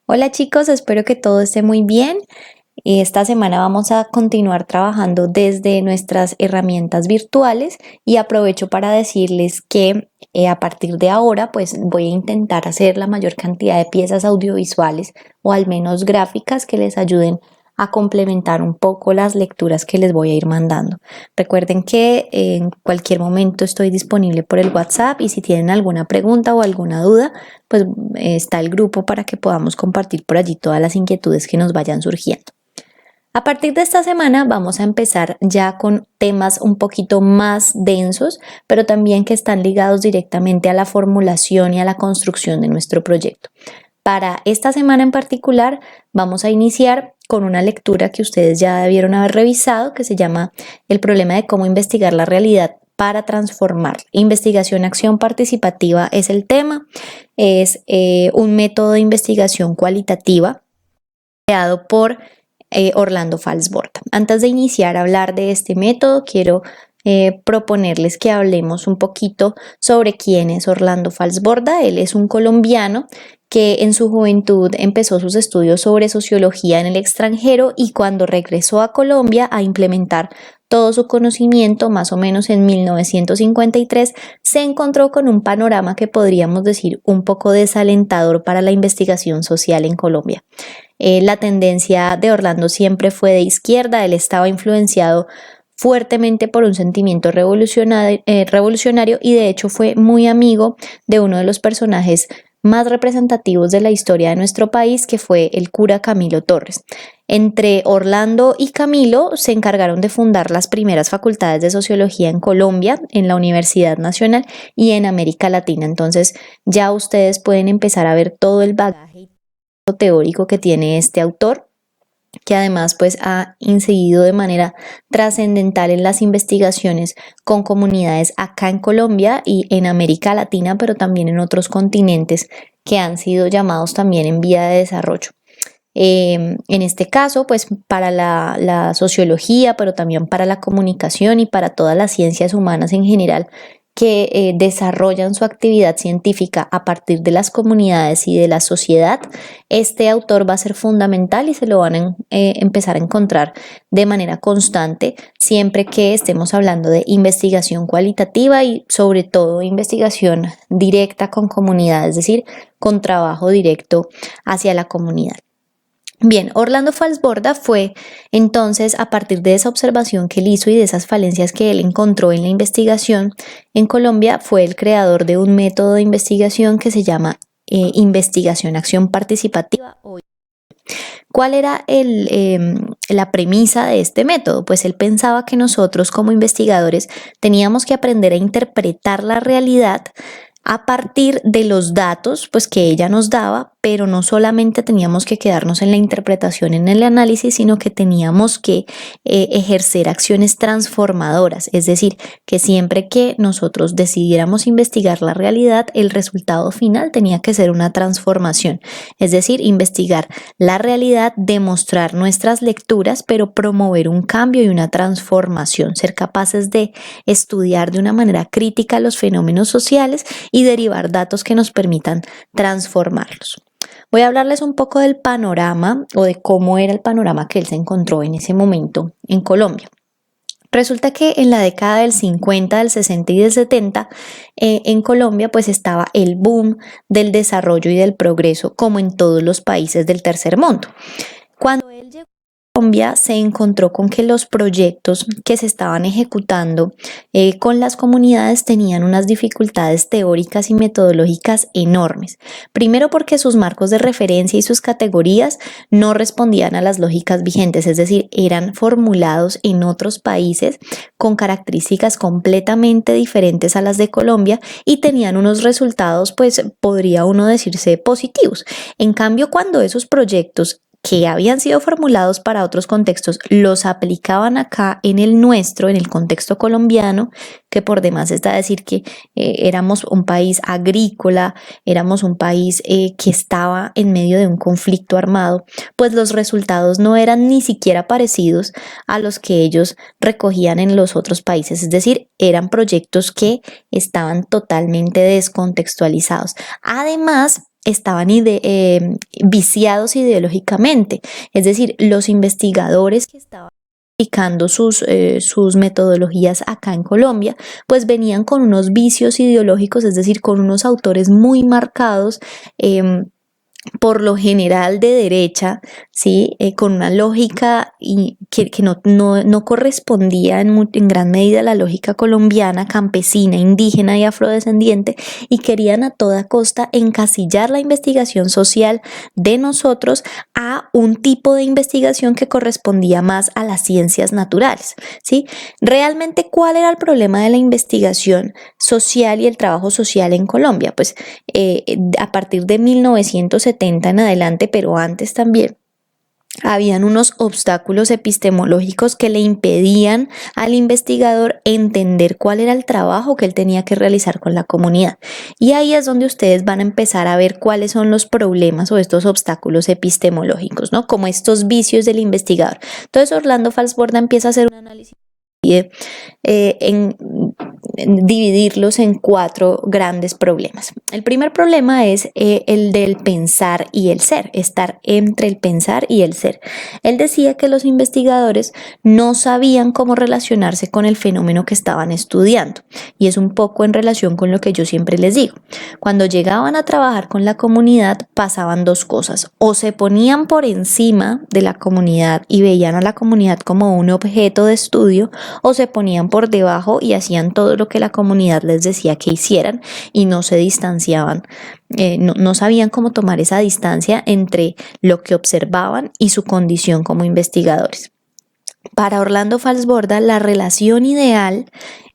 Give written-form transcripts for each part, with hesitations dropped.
Hola chicos, espero que todo esté muy bien. Esta semana vamos a continuar trabajando desde nuestras herramientas virtuales y aprovecho para decirles que a partir de ahora pues voy a intentar hacer la mayor cantidad de piezas audiovisuales o al menos gráficas que les ayuden a complementar un poco las lecturas que les voy a ir mandando. Recuerden que en cualquier momento estoy disponible por el WhatsApp y si tienen alguna pregunta o alguna duda, pues está el grupo para que podamos compartir por allí todas las inquietudes que nos vayan surgiendo. A partir de esta semana vamos a empezar ya con temas un poquito más densos, pero también que están ligados directamente a la formulación y a la construcción de nuestro proyecto. Para esta semana en particular vamos a iniciar con una lectura que ustedes ya debieron haber revisado, que se llama El problema de cómo investigar la realidad para transformar. Investigación-acción participativa es el tema. Es un método de investigación cualitativa creado por Orlando Falsborda. Antes de iniciar a hablar de este método, quiero proponerles que hablemos un poquito sobre quién es Orlando Falsborda. Él es un colombiano que en su juventud empezó sus estudios sobre sociología en el extranjero y cuando regresó a Colombia a implementar todo su conocimiento, más o menos en 1953, se encontró con un panorama que podríamos decir un poco desalentador para la investigación social en Colombia. La tendencia de Orlando siempre fue de izquierda, él estaba influenciado fuertemente por un sentimiento revolucionario y de hecho fue muy amigo de uno de los personajes más representativos de la historia de nuestro país, que fue el cura Camilo Torres. Entre Orlando y Camilo se encargaron de fundar las primeras facultades de sociología en Colombia, en la Universidad Nacional y en América Latina. Entonces ya ustedes pueden empezar a ver todo el bagaje teórico que tiene este autor, que además pues ha incidido de manera trascendental en las investigaciones con comunidades acá en Colombia y en América Latina, pero también en otros continentes que han sido llamados también en vía de desarrollo. En este caso, pues para la sociología, pero también para la comunicación y para todas las ciencias humanas en general, que desarrollan su actividad científica a partir de las comunidades y de la sociedad, este autor va a ser fundamental y se lo van a empezar a encontrar de manera constante siempre que estemos hablando de investigación cualitativa y sobre todo investigación directa con comunidad, es decir, con trabajo directo hacia la comunidad. Bien, Orlando Falsborda fue entonces, a partir de esa observación que él hizo y de esas falencias que él encontró en la investigación en Colombia, fue el creador de un método de investigación que se llama investigación-acción participativa. ¿Cuál era la premisa de este método? Pues él pensaba que nosotros como investigadores teníamos que aprender a interpretar la realidad a partir de los datos pues, que ella nos daba, pero no solamente teníamos que quedarnos en la interpretación, en el análisis, sino que teníamos que ejercer acciones transformadoras, es decir, que siempre que nosotros decidiéramos investigar la realidad, el resultado final tenía que ser una transformación, es decir, investigar la realidad, demostrar nuestras lecturas, pero promover un cambio y una transformación, ser capaces de estudiar de una manera crítica los fenómenos sociales y derivar datos que nos permitan transformarlos. Voy a hablarles un poco del panorama o de cómo era el panorama que él se encontró en ese momento en Colombia. Resulta que en la década del 50, del 60 y del 70 en Colombia pues estaba el boom del desarrollo y del progreso como en todos los países del tercer mundo. Cuando él llegó Colombia se encontró con que los proyectos que se estaban ejecutando con las comunidades tenían unas dificultades teóricas y metodológicas enormes. Primero porque sus marcos de referencia y sus categorías no respondían a las lógicas vigentes, es decir, eran formulados en otros países con características completamente diferentes a las de Colombia y tenían unos resultados, pues podría uno decirse positivos. En cambio, cuando esos proyectos que habían sido formulados para otros contextos, los aplicaban acá en el nuestro, en el contexto colombiano, que por demás está decir que éramos un país agrícola, éramos un país que estaba en medio de un conflicto armado, pues los resultados no eran ni siquiera parecidos a los que ellos recogían en los otros países, es decir, eran proyectos que estaban totalmente descontextualizados. Además, estaban viciados ideológicamente, es decir, los investigadores que estaban aplicando sus metodologías acá en Colombia, pues venían con unos vicios ideológicos, es decir, con unos autores muy marcados, por lo general de derecha, ¿sí? Con una lógica que no correspondía en gran medida a la lógica colombiana, campesina, indígena y afrodescendiente, y querían a toda costa encasillar la investigación social de nosotros a un tipo de investigación que correspondía más a las ciencias naturales, ¿sí? Realmente, ¿cuál era el problema de la investigación social y el trabajo social en Colombia? Pues a partir de 1970 en adelante, pero antes también, habían unos obstáculos epistemológicos que le impedían al investigador entender cuál era el trabajo que él tenía que realizar con la comunidad. Y ahí es donde ustedes van a empezar a ver cuáles son los problemas o estos obstáculos epistemológicos, ¿no? Como estos vicios del investigador. Entonces Orlando Falsborda empieza a hacer un análisis en dividirlos en 4 grandes problemas. El primer problema es el del pensar y el ser, estar entre el pensar y el ser. Él decía que los investigadores no sabían cómo relacionarse con el fenómeno que estaban estudiando, y es un poco en relación con lo que yo siempre les digo. Cuando llegaban a trabajar con la comunidad pasaban 2 cosas: o se ponían por encima de la comunidad y veían a la comunidad como un objeto de estudio, o se ponían por debajo y hacían todo lo que la comunidad les decía que hicieran y no se distanciaban, no sabían cómo tomar esa distancia entre lo que observaban y su condición como investigadores. Para Orlando Falsborda, la relación ideal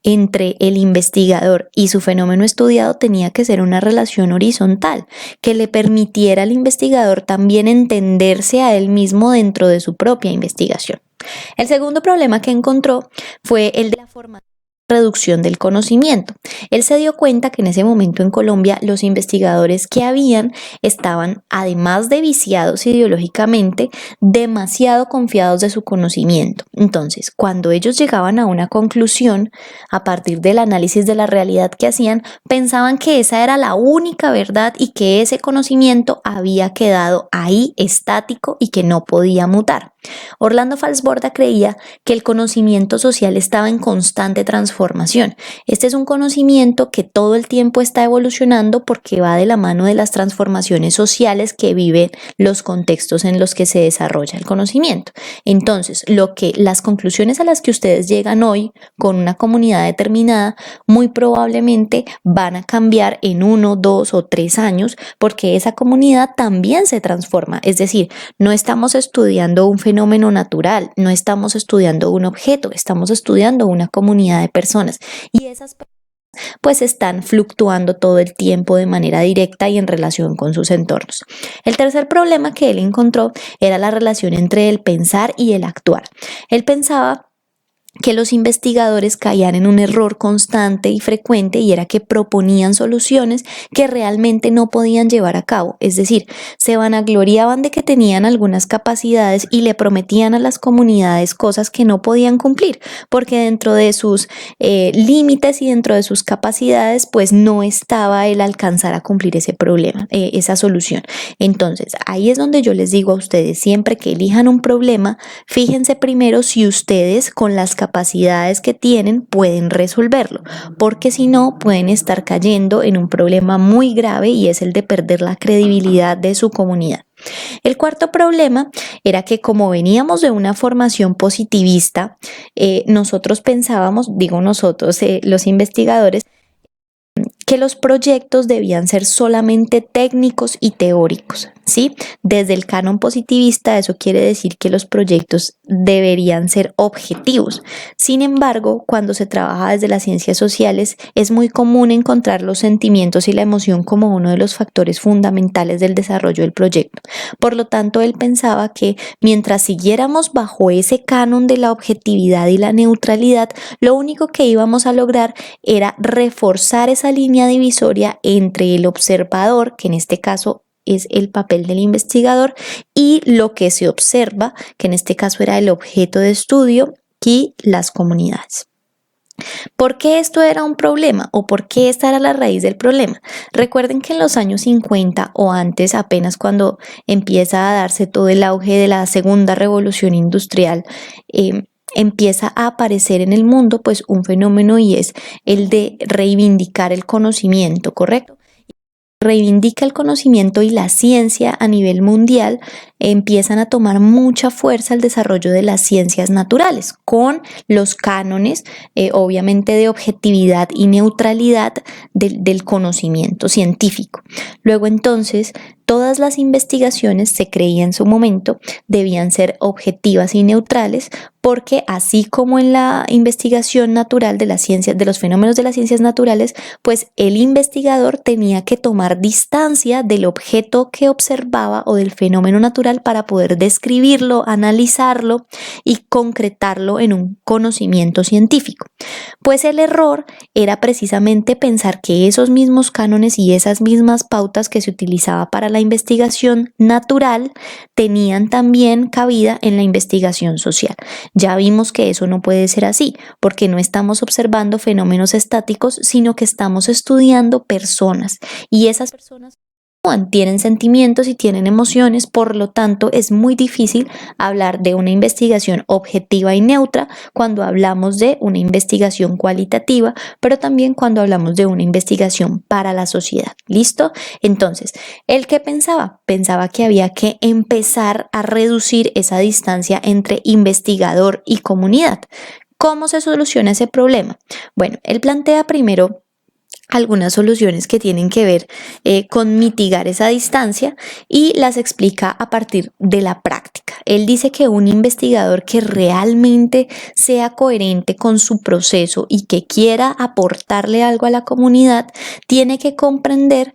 entre el investigador y su fenómeno estudiado tenía que ser una relación horizontal, que le permitiera al investigador también entenderse a él mismo dentro de su propia investigación. El segundo problema que encontró fue el de la formación y reducción del conocimiento. Él se dio cuenta que en ese momento en Colombia los investigadores que habían estaban, además de viciados ideológicamente, demasiado confiados de su conocimiento. Entonces, cuando ellos llegaban a una conclusión a partir del análisis de la realidad que hacían, pensaban que esa era la única verdad y que ese conocimiento había quedado ahí estático y que no podía mutar. Orlando Falsborda creía que el conocimiento social estaba en constante transformación. Este es un conocimiento que todo el tiempo está evolucionando porque va de la mano de las transformaciones sociales que viven los contextos en los que se desarrolla el conocimiento. Entonces, las conclusiones a las que ustedes llegan hoy con una comunidad determinada muy probablemente van a cambiar en 1, 2 o 3 años porque esa comunidad también se transforma. Es decir, no estamos estudiando un fenómeno natural, no estamos estudiando un objeto, estamos estudiando una comunidad de personas, y esas personas pues están fluctuando todo el tiempo de manera directa y en relación con sus entornos. El tercer problema que él encontró era la relación entre el pensar y el actuar. Él pensaba que los investigadores caían en un error constante y frecuente, y era que proponían soluciones que realmente no podían llevar a cabo. Es decir, se vanagloriaban de que tenían algunas capacidades y le prometían a las comunidades cosas que no podían cumplir, porque dentro de sus límites y dentro de sus capacidades, pues no estaba el alcanzar a cumplir ese problema, esa solución. Entonces, ahí es donde yo les digo a ustedes, siempre que elijan un problema, fíjense primero si ustedes con las capacidades que tienen pueden resolverlo, porque si no pueden estar cayendo en un problema muy grave, y es el de perder la credibilidad de su comunidad. El cuarto problema era que, como veníamos de una formación positivista, nosotros pensábamos, digo nosotros, los investigadores, que los proyectos debían ser solamente técnicos y teóricos, ¿sí? Desde el canon positivista, eso quiere decir que los proyectos deberían ser objetivos. Sin embargo, cuando se trabaja desde las ciencias sociales, es muy común encontrar los sentimientos y la emoción como uno de los factores fundamentales del desarrollo del proyecto. Por lo tanto, él pensaba que mientras siguiéramos bajo ese canon de la objetividad y la neutralidad, lo único que íbamos a lograr era reforzar esa línea divisoria entre el observador, que en este caso es el papel del investigador, y lo que se observa, que en este caso era el objeto de estudio, y las comunidades. ¿Por qué esto era un problema o por qué esta era la raíz del problema? Recuerden que en los años 50 o antes, apenas cuando empieza a darse todo el auge de la segunda revolución industrial, empieza a aparecer en el mundo pues un fenómeno y es el de reivindicar el conocimiento, ¿correcto? Reivindica el conocimiento y la ciencia a nivel mundial, empiezan a tomar mucha fuerza el desarrollo de las ciencias naturales con los cánones, obviamente de objetividad y neutralidad del conocimiento científico. Luego entonces todas las investigaciones, se creía en su momento, debían ser objetivas y neutrales, porque así como en la investigación natural de las ciencias, de los fenómenos de las ciencias naturales, pues el investigador tenía que tomar distancia del objeto que observaba o del fenómeno natural para poder describirlo, analizarlo y concretarlo en un conocimiento científico. Pues el error era precisamente pensar que esos mismos cánones y esas mismas pautas que se utilizaba para la investigación natural tenían también cabida en la investigación social. Ya vimos que eso no puede ser así, porque no estamos observando fenómenos estáticos, sino que estamos estudiando personas, y esas personas tienen sentimientos y tienen emociones, por lo tanto es muy difícil hablar de una investigación objetiva y neutra cuando hablamos de una investigación cualitativa, pero también cuando hablamos de una investigación para la sociedad. ¿Listo? Entonces, ¿él qué pensaba? Pensaba que había que empezar a reducir esa distancia entre investigador y comunidad. ¿Cómo se soluciona ese problema? Bueno, él plantea primero algunas soluciones que tienen que ver con mitigar esa distancia y las explica a partir de la práctica. Él dice que un investigador que realmente sea coherente con su proceso y que quiera aportarle algo a la comunidad tiene que comprender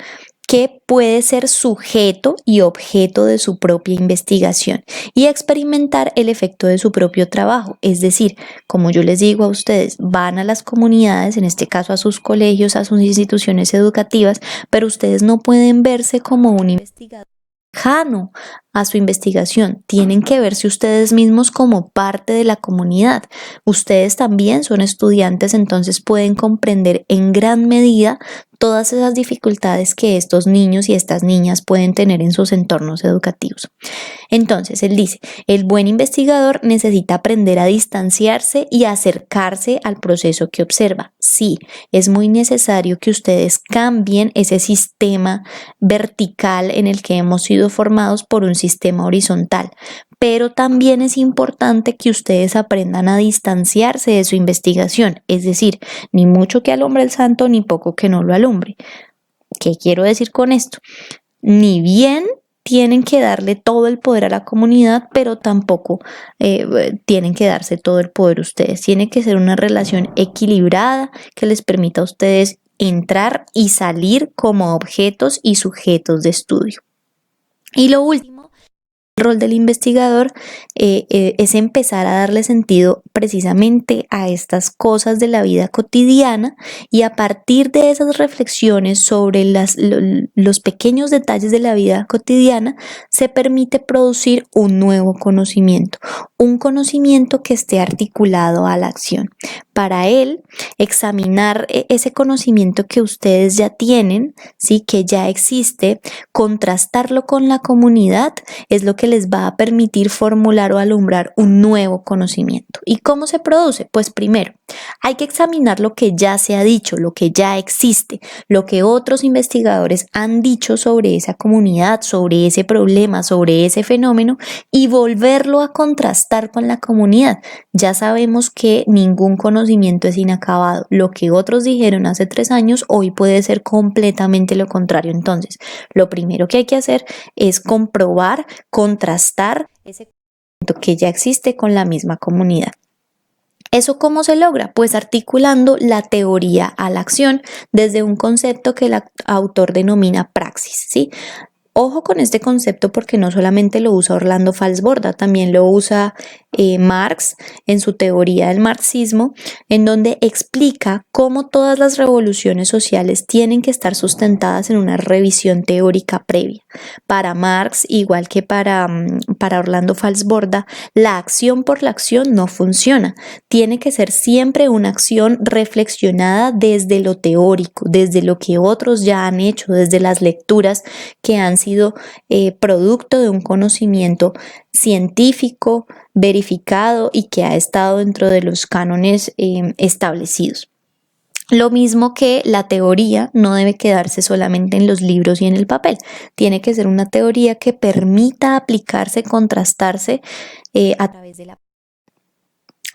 que puede ser sujeto y objeto de su propia investigación y experimentar el efecto de su propio trabajo. Es decir, como yo les digo a ustedes, van a las comunidades, en este caso a sus colegios, a sus instituciones educativas, pero ustedes no pueden verse como un investigador lejano a su investigación. Tienen que verse ustedes mismos como parte de la comunidad. Ustedes también son estudiantes, entonces pueden comprender en gran medida todas esas dificultades que estos niños y estas niñas pueden tener en sus entornos educativos. Entonces, él dice, el buen investigador necesita aprender a distanciarse y acercarse al proceso que observa. Sí, es muy necesario que ustedes cambien ese sistema vertical en el que hemos sido formados por un sistema horizontal, pero también es importante que ustedes aprendan a distanciarse de su investigación, es decir, ni mucho que alumbre el santo, ni poco que no lo alumbre. ¿Qué quiero decir con esto? Ni bien tienen que darle todo el poder a la comunidad, pero tampoco tienen que darse todo el poder ustedes. Tiene que ser una relación equilibrada que les permita a ustedes entrar y salir como objetos y sujetos de estudio. Y lo último, el rol del investigador es empezar a darle sentido precisamente a estas cosas de la vida cotidiana y a partir de esas reflexiones sobre los pequeños detalles de la vida cotidiana se permite producir un nuevo conocimiento, un conocimiento que esté articulado a la acción. Para él, examinar ese conocimiento que ustedes ya tienen, ¿sí? Que ya existe, contrastarlo con la comunidad es lo que les va a permitir formular o alumbrar un nuevo conocimiento. ¿Y cómo se produce? Pues primero, hay que examinar lo que ya se ha dicho, lo que ya existe, lo que otros investigadores han dicho sobre esa comunidad, sobre ese problema, sobre ese fenómeno y volverlo a contrastar con la comunidad. Ya sabemos que ningún conocimiento es inacabado. Lo que otros dijeron hace 3 años, hoy puede ser completamente lo contrario. Entonces, lo primero que hay que hacer es comprobar, contrastar ese conocimiento que ya existe con la misma comunidad. ¿Eso cómo se logra? Pues articulando la teoría a la acción desde un concepto que el autor denomina praxis, ¿sí? Ojo con este concepto porque no solamente lo usa Orlando Falsborda, también lo usa Marx en su teoría del marxismo, en donde explica cómo todas las revoluciones sociales tienen que estar sustentadas en una revisión teórica previa. Para Marx, igual que para Orlando Falsborda, la acción por la acción no funciona. Tiene que ser siempre una acción reflexionada desde lo teórico, desde lo que otros ya han hecho, desde las lecturas que han sido producto de un conocimiento científico, verificado y que ha estado dentro de los cánones establecidos. Lo mismo que la teoría no debe quedarse solamente en los libros y en el papel, tiene que ser una teoría que permita aplicarse, contrastarse a través de la.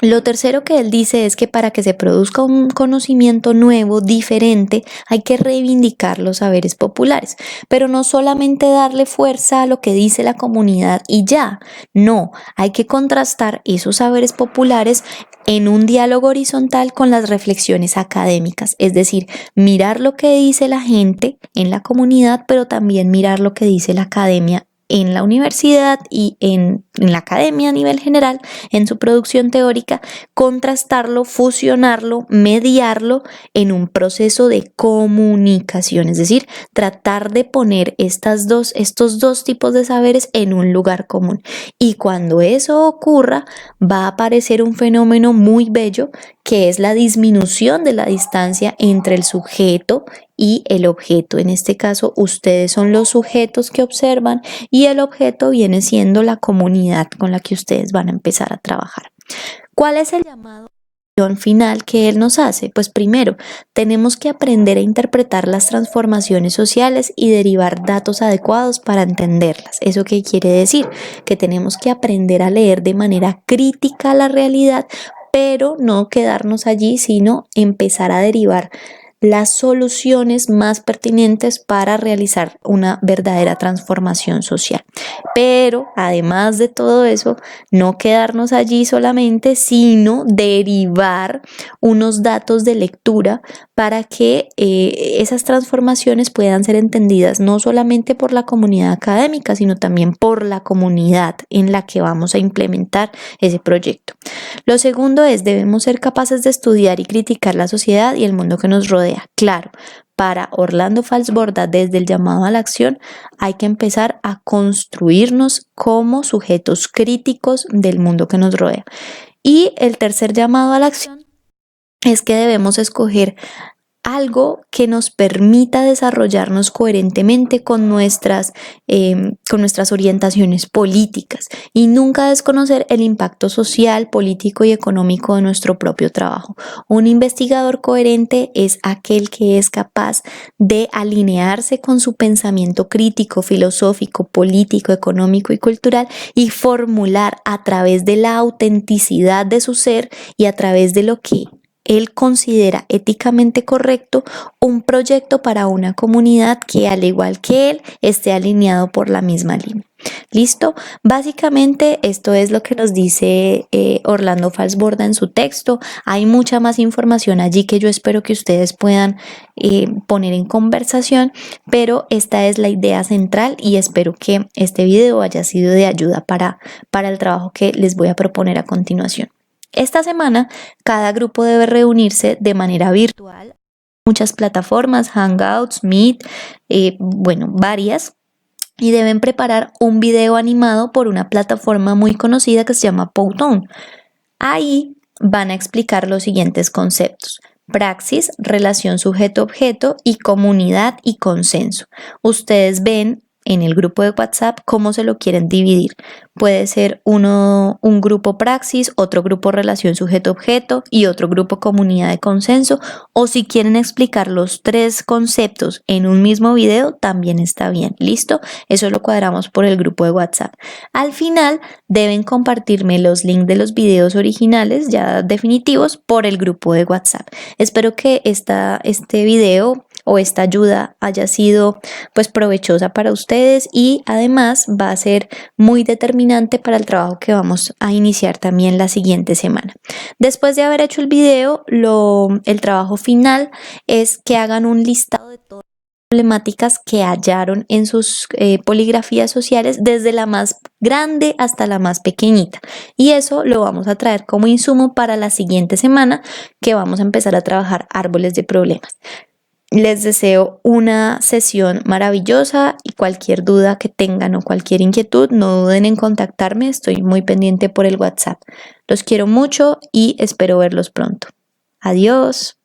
Lo tercero que él dice es que para que se produzca un conocimiento nuevo, diferente, hay que reivindicar los saberes populares, pero no solamente darle fuerza a lo que dice la comunidad y ya, no, hay que contrastar esos saberes populares en un diálogo horizontal con las reflexiones académicas, es decir, mirar lo que dice la gente en la comunidad, pero también mirar lo que dice la academia en la universidad y en la academia a nivel general, en su producción teórica, contrastarlo, fusionarlo, mediarlo en un proceso de comunicación, es decir, tratar de poner estos dos tipos de saberes en un lugar común. Y cuando eso ocurra, va a aparecer un fenómeno muy bello que es la disminución de la distancia entre el sujeto y el objeto. En este caso, ustedes son los sujetos que observan y el objeto viene siendo la comunidad con la que ustedes van a empezar a trabajar. ¿Cuál es el llamado final que él nos hace? Pues primero, tenemos que aprender a interpretar las transformaciones sociales y derivar datos adecuados para entenderlas. ¿Eso qué quiere decir? Que tenemos que aprender a leer de manera crítica la realidad, pero no quedarnos allí, sino empezar a derivar las soluciones más pertinentes para realizar una verdadera transformación social. Pero además de todo eso, no quedarnos allí solamente, sino derivar unos datos de lectura para que esas transformaciones puedan ser entendidas no solamente por la comunidad académica, sino también por la comunidad en la que vamos a implementar ese proyecto. Lo segundo es, debemos ser capaces de estudiar y criticar la sociedad y el mundo que nos rodea. Claro, para Orlando Falsborda, desde el llamado a la acción, hay que empezar a construirnos como sujetos críticos del mundo que nos rodea. Y el tercer llamado a la acción es que debemos escoger algo que nos permita desarrollarnos coherentemente con nuestras orientaciones políticas y nunca desconocer el impacto social, político y económico de nuestro propio trabajo. Un investigador coherente es aquel que es capaz de alinearse con su pensamiento crítico, filosófico, político, económico y cultural y formular a través de la autenticidad de su ser y a través de lo que él considera éticamente correcto un proyecto para una comunidad que, al igual que él, esté alineado por la misma línea. ¿Listo? Básicamente esto es lo que nos dice Orlando Falsborda en su texto. Hay mucha más información allí que yo espero que ustedes puedan poner en conversación, pero esta es la idea central y espero que este video haya sido de ayuda para el trabajo que les voy a proponer a continuación. Esta semana, cada grupo debe reunirse de manera virtual. Muchas plataformas, Hangouts, Meet, varias. Y deben preparar un video animado por una plataforma muy conocida que se llama Powtoon. Ahí van a explicar los siguientes conceptos: praxis, relación sujeto-objeto y comunidad y consenso. Ustedes ven en el grupo de WhatsApp cómo se lo quieren dividir. Puede ser un grupo praxis, otro grupo relación sujeto-objeto y otro grupo comunidad de consenso, o si quieren explicar los tres conceptos en un mismo video, también está bien. ¿Listo? Eso lo cuadramos por el grupo de WhatsApp. Al final deben compartirme los links de los videos originales ya definitivos por el grupo de WhatsApp. Espero que este video o esta ayuda haya sido pues provechosa para ustedes y además va a ser muy determinante para el trabajo que vamos a iniciar también la siguiente semana. Después de haber hecho el video, el trabajo final es que hagan un listado de todo problemáticas que hallaron en sus poligrafías sociales, desde la más grande hasta la más pequeñita. Y eso lo vamos a traer como insumo para la siguiente semana, que vamos a empezar a trabajar árboles de problemas. Les deseo una sesión maravillosa y cualquier duda que tengan o cualquier inquietud, no duden en contactarme, estoy muy pendiente por el WhatsApp. Los quiero mucho y espero verlos pronto. Adiós.